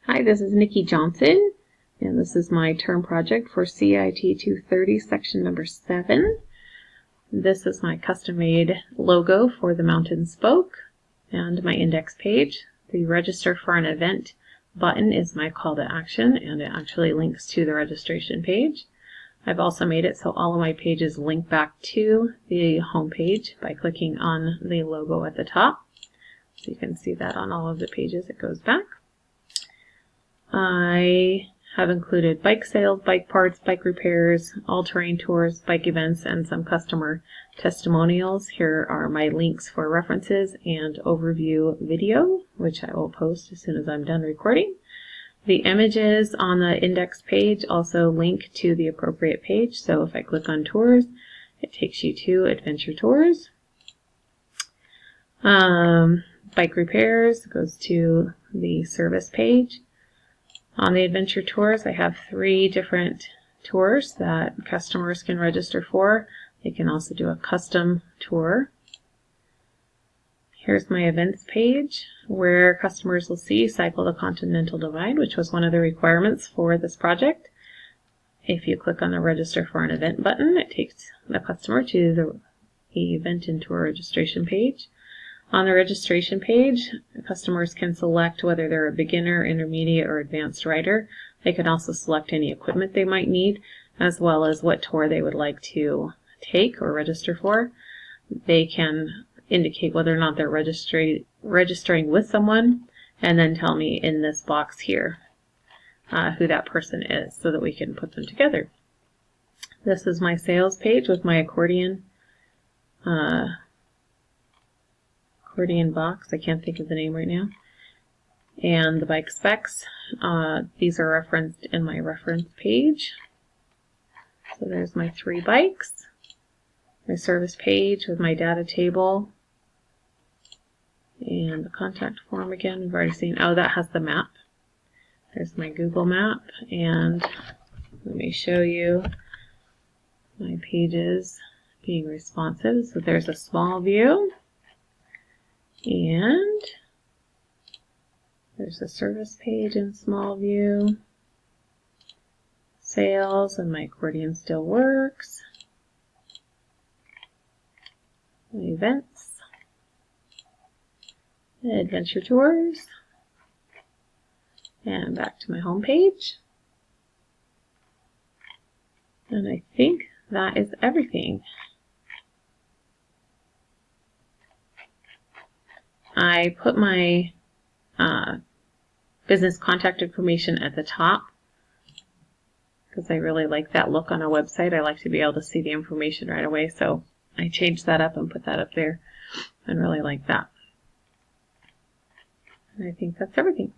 Hi, this is Nikki Johnson, and this is my term project for CIT 230, section number 7. This is my custom-made logo for the Mountain Spoke and my index page. The register for an event button is my call to action, and it actually links to the registration page. I've also made it so all of my pages link back to the home page by clicking on the logo at the top. So you can see that on all of the pages it goes back. I have included bike sales, bike parts, bike repairs, all-terrain tours, bike events, and some customer testimonials. Here are my links for references and overview video, which I will post as soon as I'm done recording. The images on the index page also link to the appropriate page. So if I click on tours, it takes you to adventure tours. Bike repairs goes to the service page. On the adventure tours, I have 3 different tours that customers can register for. They can also do a custom tour. Here's my events page where customers will see Cycle the Continental Divide, which was one of the requirements for this project. If you click on the register for an event button, it takes the customer to the event and tour registration page. On the registration page, customers can select whether they're a beginner, intermediate, or advanced rider. They can also select any equipment they might need, as well as what tour they would like to take or register for. They can indicate whether or not they're registering with someone, and then tell me in this box here who that person is so that we can put them together. This is my sales page with my accordion box. I can't think of the name right now. And the bike specs. These are referenced in my reference page. So there's my 3 bikes. My service page with my data table. And the contact form again. We've already seen. Oh, that has the map. There's my Google map. And let me show you my pages being responsive. So there's a small view. And there's the service page in small view, sales, and my accordion still works, my events, adventure tours, and back to my home page. And I think that is everything. I put my business contact information at the top because I really like that look on a website. I like to be able to see the information right away, so I changed that up and put that up there and really like that. And I think that's everything.